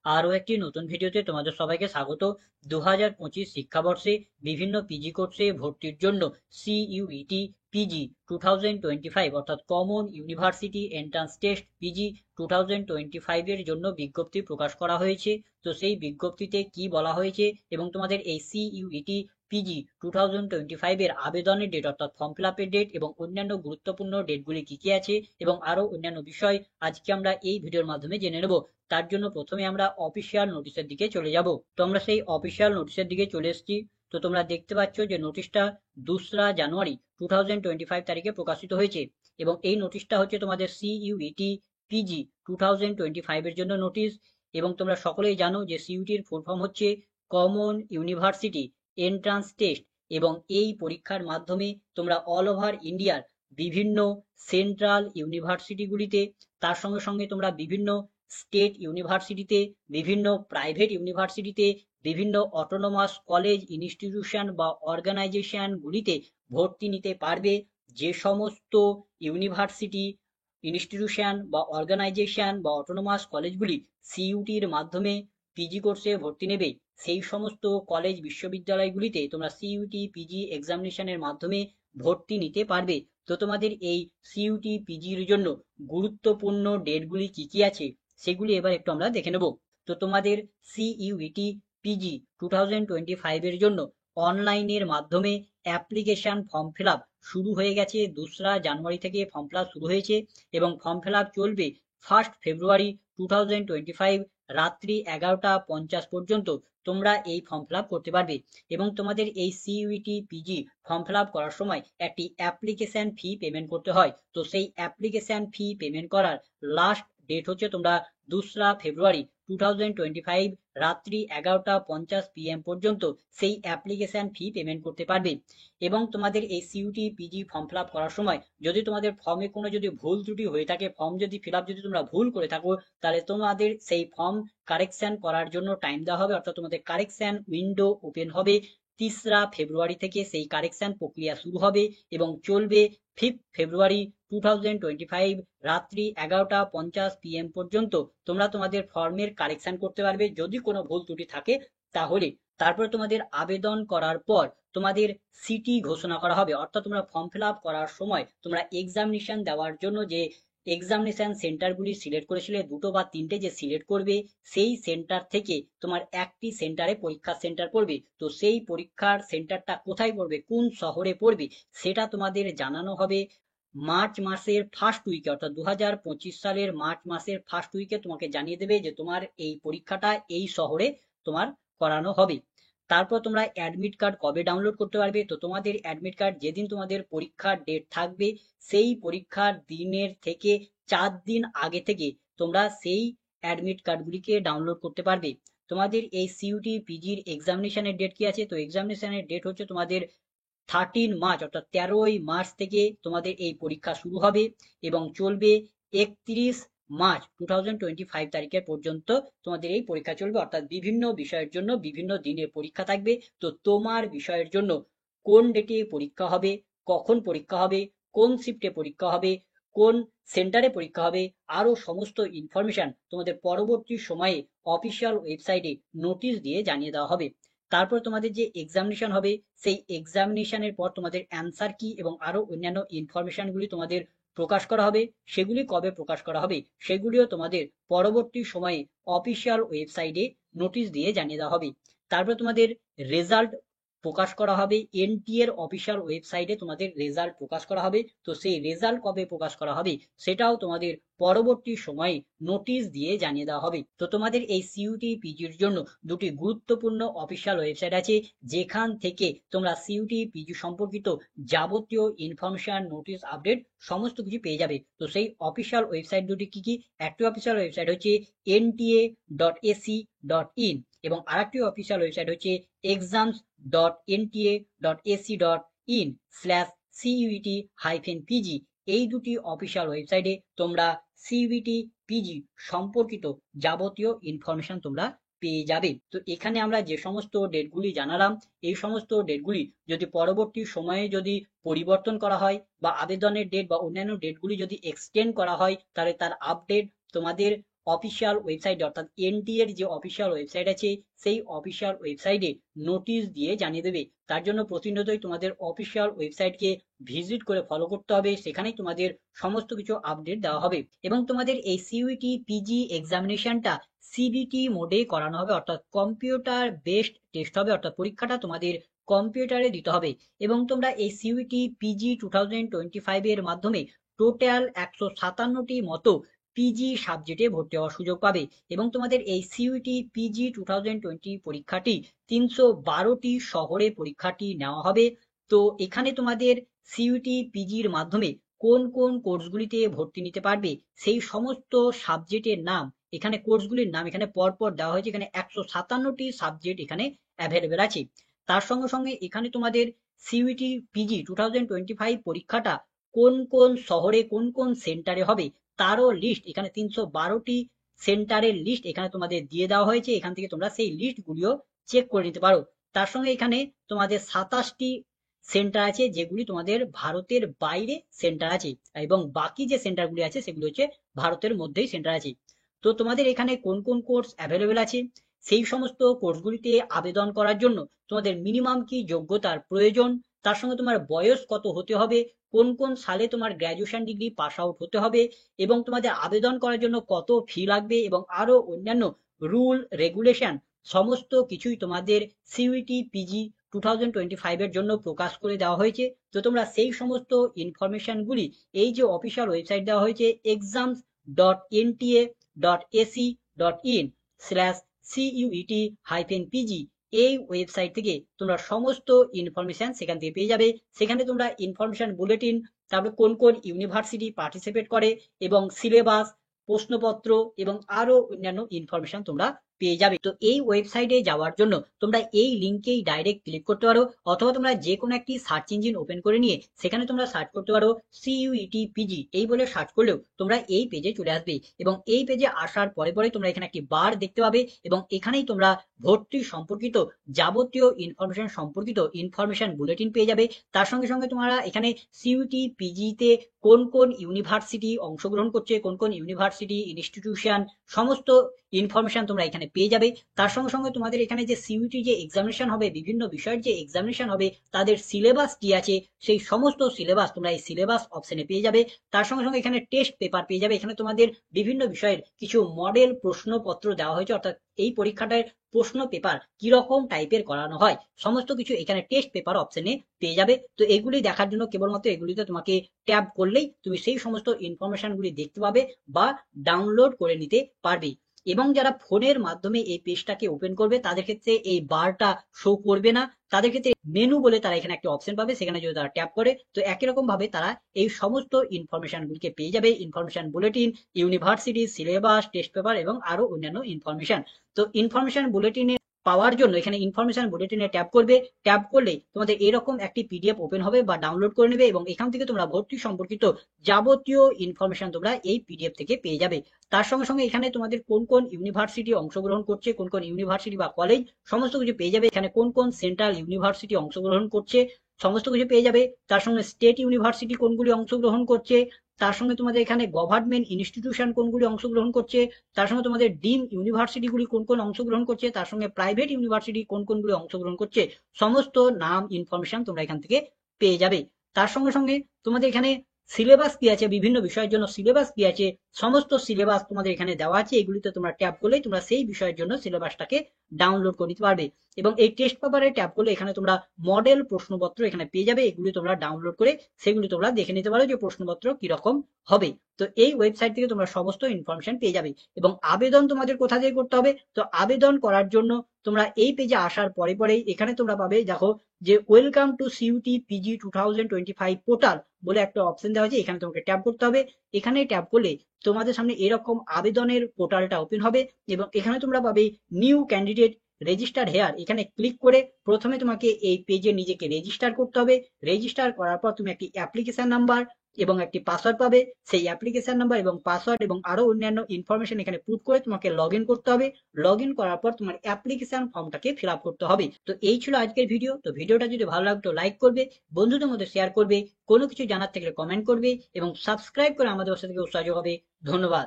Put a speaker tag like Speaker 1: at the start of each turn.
Speaker 1: আরো একটি নতুন ভিডিওতে তোমাদের সবাইকে স্বাগত। 2025 শিক্ষাবর্ষে বিভিন্ন পিজি কোর্সে ভর্তির জন্য সিইউইটি পিজি 2025 অর্থাৎ common university entrance test PG 2025 এর জন্য বিজ্ঞপ্তি প্রকাশ করা হয়েছে। তো সেই বিজ্ঞপ্তিতে কি বলা হয়েছে এবং তোমাদের এই সিইউইটি পিজি 2025 এর আবেদনের ডেট অর্থাৎ ফর্ম ফিল আপের ডেট এবং অন্যান্য গুরুত্বপূর্ণ ডেটগুলি কি কি আছে এবং আরো অন্যান্য বিষয় আজকে আমরা এই ভিডিওর মাধ্যমে জেনে নেব। তার জন্য প্রথমে আমরা অফিসিয়াল নোটিশের দিকে চলে যাব। তো আমরা সেই অফিসিয়াল নোটিশের দিকে চলে এসেছি। তো তোমরা দেখতে পাচ্ছ যে নোটিশটা 2রা জানুয়ারি 2025 তারিখে প্রকাশিত হয়েছে এবং এই নোটিশটা হচ্ছে তোমাদের সিইউইটি পিজি 2025 এর জন্য নোটিশ। এবং তোমরা সকলেই জানো যে সিইউটির ফুল ফর্ম হচ্ছে কমন ইউনিভার্সিটি এন্ট্রান্স টেস্ট এবং এই পরীক্ষার মাধ্যমে তোমরা অল ওভার ইন্ডিয়ার বিভিন্ন সেন্ট্রাল ইউনিভার্সিটিগুলিতে, তার সঙ্গে সঙ্গে তোমরা বিভিন্ন স্টেট ইউনিভার্সিটিতে, বিভিন্ন প্রাইভেট ইউনিভার্সিটিতে, বিভিন্ন অটোনোমাস কলেজ ইনস্টিটিউশন বা অর্গানাইজেশনগুলিতে ভর্তি নিতে পারবে। যে সমস্ত ইউনিভার্সিটি, ইনস্টিটিউশন বা অর্গানাইজেশন বা অটোনোমাস কলেজগুলি সিইউটির মাধ্যমে পিজি কোর্সে ভর্তি নেবে, সেই সমস্ত কলেজ বিশ্ববিদ্যালয়গুলিতে তোমরা সিইউটি পিজি এক্সামিনেশনের মাধ্যমে ভর্তি নিতে পারবে। তো তোমাদের এই সিইউটি পিজির জন্য গুরুত্বপূর্ণ ডেটগুলি কি কি আছে সেগুলি এবার একটু আমরা দেখে নেব। তো তোমাদের সিইউইটি পিজি 2025 এর জন্য অনলাইনের মাধ্যমে অ্যাপ্লিকেশন ফর্ম ফিল আপ শুরু হয়ে গেছে। 2রা জানুয়ারি থেকে ফর্ম ফিল আপ শুরু হয়েছে এবং ফর্ম ফিল আপ চলবে 1 ফেব্রুয়ারি 2025 রাত্রি 11টা 50 পর্যন্ত তোমরা এই ফর্ম ফিল আপ করতে পারবে। এবং তোমাদের এই CUET PG form fill up করার সময় একটি অ্যাপ্লিকেশন ফি পেমেন্ট করতে হয়। তো সেই অ্যাপ্লিকেশন ফি পেমেন্ট করার লাস্ট ডেট হচ্ছে তোমরা 2রা ফেব্রুয়ারি 2025 রাত্রি 11টা 50 PM পর্যন্ত সেই অ্যাপ্লিকেশন ফি পেমেন্ট করতে পারবে। এবং তোমাদের এই CUET PG form fill up করার সময় যদি তোমাদের ফর্মে কোনো যদি ভুল ত্রুটি হয়ে থাকে, ফর্ম যদি ফিল আপ যদি তোমরা ভুল করে থাকো, তাহলে তোমাদের সেই ফর্ম কারেকশন করার জন্য টাইম দেওয়া হবে, অর্থাৎ তোমাদের কারেকশন উইন্ডো ওপেন হবে 3রা ফেব্রুয়ারি থেকে। সেই কারেকশন প্রক্রিয়া শুরু হবে এবং চলবে 5 ফেব্রুয়ারি 2025 রাত্রি 11টা 50 PM পর্যন্ত তোমরা তোমাদের ফর্মের কারেকশন করতে পারবে যদি কোনো ভুল ত্রুটি থাকে তাহলে। তারপর তোমাদের আবেদন করার পর তোমাদের সিটি ঘোষণা করা হবে, অর্থাৎ তোমরা ফর্ম ফিল আপ করার সময় তোমরা এক্সামিনেশন দেওয়ার জন্য যে এক্সামিনেশন সেন্টারগুলি সিলেক্ট করেছিলে, 2টো বা 3টে যে সিলেক্ট করবে, সেই সেন্টার থেকে তোমার একটি সেন্টারে পরীক্ষার সেন্টার পড়বে। তো সেই পরীক্ষার সেন্টারটা কোথায় পড়বে, কোন শহরে পড়বে, সেটা তোমাদের জানানো হবে মার্চ মাসের ফার্স্ট উইকে, অর্থাৎ 2025 সালের মার্চ মাসের ফার্স্ট উইকে তোমাকে জানিয়ে দেবে যে তোমার এই পরীক্ষাটা এই শহরে তোমার করানো হবে। তারপর তোমরা অ্যাডমিট কার্ড কবে ডাউনলোড করতে পারবে, তো তোমাদের অ্যাডমিট কার্ড যেদিন তোমাদের পরীক্ষার ডেট থাকবে সেই পরীক্ষার দিনের থেকে 4 দিন আগে থেকে তোমরা সেই অ্যাডমিট কার্ডগুলিকে ডাউনলোড করতে পারবে। তোমাদের এই সিইউটি পিজির এক্সামিনেশনের ডেট কি আছে, তো এক্সামিনেশনের ডেট হচ্ছে তোমাদের 13 মার্চ, অর্থাৎ 13ই মার্চ থেকে তোমাদের এই পরীক্ষা শুরু হবে এবং চলবে 31 মার্চ 2025 তারিখের পর্যন্ত তোমাদের এই পরীক্ষা চলবে। অর্থাৎ বিভিন্ন বিষয়ের জন্য বিভিন্ন দিনের পরীক্ষা থাকবে। তো তোমার বিষয়ের জন্য কোন ডেটে পরীক্ষা হবে, কখন পরীক্ষা হবে, কোন শিফটে পরীক্ষা হবে, কোন সেন্টারে পরীক্ষা হবে, আরো সমস্ত ইনফরমেশন তোমাদের পরবর্তী সময়ে অফিসিয়াল ওয়েবসাইটে নোটিশ দিয়ে জানিয়ে দেওয়া হবে। তারপর তোমাদের যে এক্সামিনেশন হবে সেই এক্সামিনেশনের পর তোমাদের অ্যান্সার কি এবং আরো অন্যান্য ইনফরমেশনগুলি তোমাদের প্রকাশ করা হবে। সেগুলি কবে প্রকাশ করা হবে সেগুলিও তোমাদের পরবর্তী সময়ে অফিসিয়াল ওয়েবসাইটে নোটিশ দিয়ে জানিয়ে দেওয়া হবে। তারপর তোমাদের রেজাল্ট প্রকাশ করা হবে, এনটিএ এর অফিসিয়াল ওয়েবসাইটে তোমাদের রেজাল্ট প্রকাশ করা হবে। তো সেই রেজাল্ট কবে প্রকাশ করা হবে সেটাও তোমাদের পরবর্তী সময়ে নোটিশ দিয়ে জানিয়ে দেওয়া হবে। তো তোমাদের এই সিইউটি পিজির জন্য দুটি গুরুত্বপূর্ণ অফিসিয়াল ওয়েবসাইট আছে যেখান থেকে তোমরা সিইউটি পিজি সম্পর্কিত যাবতীয় ইনফরমেশন, নোটিশ, আপডেট সমস্ত কিছু পেয়ে যাবে। তো সেই অফিসিয়াল ওয়েবসাইট দুটি কি কি, একটি অফিসিয়াল ওয়েবসাইট হচ্ছে nta.ac.in এবং আরেকটি অফিসিয়াল ওয়েবসাইট হচ্ছে exams.nta.ac.in/CUET-PG। এই দুটি অফিসিয়াল ওয়েবসাইটে তোমরা সিইউটি পিজি সম্পর্কিত যাবতীয় ইনফরমেশন তোমরা পেয়ে যাবে। তো এখানে আমরা যে সমস্ত ডেটগুলি জানালাম, এই সমস্ত ডেটগুলি যদি পরবর্তী সময়ে যদি পরিবর্তন করা হয় বা আবেদনের ডেট বা অন্যান্য ডেটগুলি যদি এক্সটেন্ড করা হয়, তাহলে তার আপডেট তোমাদের অফিসিয়াল ওয়েবসাইটে অর্থাৎ এনটিএ এর যে অফিসিয়াল ওয়েবসাইট আছে সেই অফিসিয়াল ওয়েবসাইটে নোটিশ দিয়ে জানিয়ে দেবে। তার জন্য প্রতিনিয়তই তোমাদের অফিসিয়াল ওয়েবসাইটকে ভিজিট করে ফলো করতে হবে, সেখানেই তোমাদের সমস্ত কিছু আপডেট দেওয়া হবে। এবং তোমাদের এই সিইউটি পিজি এক্সামিনেশনটা সিবিটি মোডে করানো হবে, অর্থাৎ কম্পিউটার বেসড টেস্ট হবে, অর্থাৎ পরীক্ষাটা তোমাদের কম্পিউটারে দিতে হবে। এবং তোমরা এই সিইউটি পিজি 2025 এর মাধ্যমে টোটাল 157টি মতো পিজি সাবজেক্টে ভর্তি হওয়ার সুযোগ পাবে। এবং তোমাদের এই সিইউটি পিজি 2020 পরীক্ষাটি 312টি শহরে পরীক্ষাটি নেওয়া হবে। তো এখানে তোমাদের সিইউটি পিজির মাধ্যমে কোন কোন কোর্সগুলিতে ভর্তি নিতে পারবে সেই সমস্ত সাবজেক্টের নাম, এখানে কোর্সগুলির নাম এখানে পরপর দেওয়া হয়েছে। এখানে 157টি সাবজেক্ট এখানে অ্যাভেলেবেল আছে। তার সঙ্গে সঙ্গে এখানে তোমাদের সিইউটি পিজি 2025 পরীক্ষাটা কোন কোন শহরে কোন কোন সেন্টারে হবে তারও লিস্ট, এখানে 312টি সেন্টারের লিস্ট এখানে তোমাদের দিয়ে দেওয়া হয়েছে। এখান থেকে তোমরা সেই লিস্টগুলিও চেক করে নিতে পারো। তার সঙ্গে এখানে তোমাদের 27টি সেন্টার আছে যেগুলি তোমাদের ভারতের বাইরে সেন্টার আছে, এবং বাকি যে সেন্টারগুলি আছে সেগুলি হচ্ছে ভারতের মধ্যেই সেন্টার আছে। তো তোমাদের এখানে কোন কোন কোর্স অ্যাভেলেবেল আছে সেই সমস্ত কোর্সগুলিতে আবেদন করার জন্য তোমাদের মিনিমাম কি যোগ্যতার প্রয়োজন, তার সঙ্গে তোমার বয়স কত হতে হবে, কোন কোন সালে তোমার গ্র্যাজুয়েশন ডিগ্রি পাস আউট হতে হবে, এবং তোমাদের আবেদন করার জন্য কত ফি লাগবে, এবং আরো অন্যান্য রুল রেগুলেশন সমস্ত কিছুই তোমাদের সিইউটি পিজি 2025 এর জন্য প্রকাশ করে দেওয়া হয়েছে। তো তোমরা সেই সমস্ত ইনফরমেশনগুলি এই যে অফিসিয়াল ওয়েবসাইট দেওয়া হয়েছে exams.nta.ac.in/CUET-PG, এই ওয়েবসাইট থেকে তোমরা সমস্ত ইনফরমেশন সেখান থেকে পেয়ে যাবে। সেখানে তোমরা ইনফরমেশন বুলেটিন, তারপরে কোন কোন ইউনিভার্সিটি পার্টিসিপেট করে, এবং সিলেবাস, প্রশ্নপত্র এবং আরো অন্যান্য ইনফরমেশন তোমরা পেয়ে যাবে। তো এই ওয়েবসাইটে যাওয়ার জন্য তোমরা এই লিঙ্কেই ডাইরেক্ট ক্লিক করতে পারো, অথবা তোমরা যে কোনো একটি সার্চ ইঞ্জিন ওপেন করে নিয়ে সেখানে তোমরা সার্চ করতে পারো সিইউটি পিজি, এই বলে সার্চ করলেও তোমরা এই পেজে চলে আসবে। এবং এই পেজে আসার পরে পরে তোমরা এখানে একটি বার দেখতে পাবে, এবং এখানেই তোমরা ভর্তি সম্পর্কিত যাবতীয় ইনফরমেশন সম্পর্কিত ইনফরমেশন বুলেটিন পেয়ে যাবে। তার সঙ্গে সঙ্গে তোমরা এখানে সিইউটি পিজিতে কোন কোন ইউনিভার্সিটি অংশগ্রহণ করছে, কোন কোন ইউনিভার্সিটি ইনস্টিটিউশন সমস্ত ইনফরমেশন তোমরা এখানে পেয়ে যাবে। তার সঙ্গে সঙ্গে তোমাদের এখানে যে সিইউটি যে এক্সামিনেশন হবে, বিভিন্ন বিষয়ের যে এক্সামিনেশন হবে তাদের সিলেবাস কি আছে সেই সমস্ত সিলেবাস তোমরা এই সিলেবাস অপশনে পেয়ে যাবে। তার সঙ্গে সঙ্গে এখানে টেস্ট পেপার পেয়ে যাবে। এখানে তোমাদের বিভিন্ন বিষয়ের কিছু মডেল প্রশ্নপত্র দেওয়া হয়েছে, অর্থাৎ এই পরীক্ষাটার প্রশ্ন পেপার কিরকম টাইপের করানো হয় সমস্ত কিছু এখানে টেস্ট পেপার অপশনে পেয়ে যাবে। তো এগুলি দেখার জন্য কেবলমাত্র এগুলিতে তোমাকে ট্যাব করলেই তুমি সেই সমস্ত ইনফরমেশনগুলি দেখতে পাবে বা ডাউনলোড করে নিতে পারবে। এবং যারা ফোনের মাধ্যমে এই পেজটাকে ওপেন করবে তাদের ক্ষেত্রে এই বারটা শো করবে না, তাদের ক্ষেত্রে মেনু বলে তারা এখানে একটা অপশন পাবে, সেখানে যদি তারা ট্যাপ করে তো একই রকম ভাবে তারা এই সমস্ত ইনফরমেশনগুলিকে পেয়ে যাবে, information bulletin, university, syllabus, test paper এবং আরো অন্যান্য ইনফরমেশন। তো ইনফরমেশন বুলেটিনে পাওয়ার জন্য এখানে ইনফরমেশন বুলেটিনে ট্যাপ করবে, ট্যাপ করলে তোমাদের এরকম একটি পিডিএফ ওপেন হবে বা ডাউনলোড করে নেবে, এবং এখান থেকে তোমরা ভর্তি সম্পর্কিত যাবতীয় ইনফরমেশন তোমরা এই পিডিএফ থেকে পেয়ে যাবে। তার সঙ্গে সঙ্গে এখানে তোমাদের কোন কোন ইউনিভার্সিটি অংশগ্রহণ করছে, কোন কোন ইউনিভার্সিটি বা কলেজ সমস্ত কিছু পেয়ে যাবে। এখানে কোন কোন সেন্ট্রাল ইউনিভার্সিটি অংশগ্রহণ করছে সমস্ত কিছু পেয়ে যাবে। তার সঙ্গে স্টেট ইউনিভার্সিটি কোনগুলি অংশগ্রহণ করছে, তার সঙ্গে তোমাদের এখানে গভর্নমেন্ট ইনস্টিটিউশন কোনগুলি অংশগ্রহণ করছে, তার সঙ্গে তোমাদের ডিম ইউনিভার্সিটিগুলি কোন কোন অংশগ্রহণ করছে, তার সঙ্গে প্রাইভেট ইউনিভার্সিটি কোন কোনগুলি অংশগ্রহণ করছে সমস্ত নাম ইনফরমেশন তোমরা এখান থেকে পেয়ে যাবে। তার সঙ্গে সঙ্গে তোমাদের এখানে সিলেবাস কি আছে, বিভিন্ন বিষয়ের জন্য সিলেবাস কি আছে সমস্ত সিলেবাস তোমাদের এখানে দেওয়া আছে। এগুলিতে তোমরা ট্যাপ করলেই তোমরা সেই বিষয়ের জন্য সিলেবাসটাকে ডাউনলোড করে নিতে পারবে। এবং এই টেস্ট পেপারে ট্যাপ করলে এখানে তোমরা মডেল প্রশ্নপত্র এখানে পেয়ে যাবে, এগুলি তোমরা ডাউনলোড করে সেগুলি তোমরা দেখে নিতে পারো যে প্রশ্নপত্র কিরকম হবে। তো এই ওয়েবসাইট থেকে তোমরা সমস্ত ইনফরমেশন পেয়ে যাবে। এবং আবেদন তোমাদের কোথা থেকে করতে হবে, তো আবেদন করার জন্য তোমরা এই পেজে আসার পরে পরেই এখানে তোমরা পাবে দেখো যে welcome to CUET PG 2025 portal বলে একটা অপশন দেওয়া আছে, এখানে তোমাকে ট্যাপ করতে হবে। এখানে ট্যাপ করলে তোমাদের সামনে এরকম আবেদনের পোর্টালটা ওপেন হবে, এবং এখানে তোমরা পাবে নিউ ক্যান্ডিডেট রেজিস্টার হেয়ার, এখানে ক্লিক করে প্রথমে তোমাকে এই পেজে নিজেকে রেজিস্টার করতে হবে। রেজিস্টার করার পর তুমি একটি অ্যাপ্লিকেশন নাম্বার এবং একটি পাসওয়ার্ড পাবে, সেই অ্যাপ্লিকেশন নাম্বার এবং পাসওয়ার্ড এবং আরো অন্যান্য ইনফরমেশন এখানে পুট করে তোমাকে লগ ইন করতে হবে। লগ ইন করার পর তোমার অ্যাপ্লিকেশন ফর্মটাকে ফিল আপ করতে হবে। তো এই ছিল আজকের ভিডিও। তো ভিডিওটা যদি ভালো লাগতো লাইক করবে, বন্ধুদের মধ্যে শেয়ার করবে, কোনো কিছু জানার থাকলে কমেন্ট করবে এবং সাবস্ক্রাইব করে আমাদের সাথে উৎসাহ হবে। ধন্যবাদ।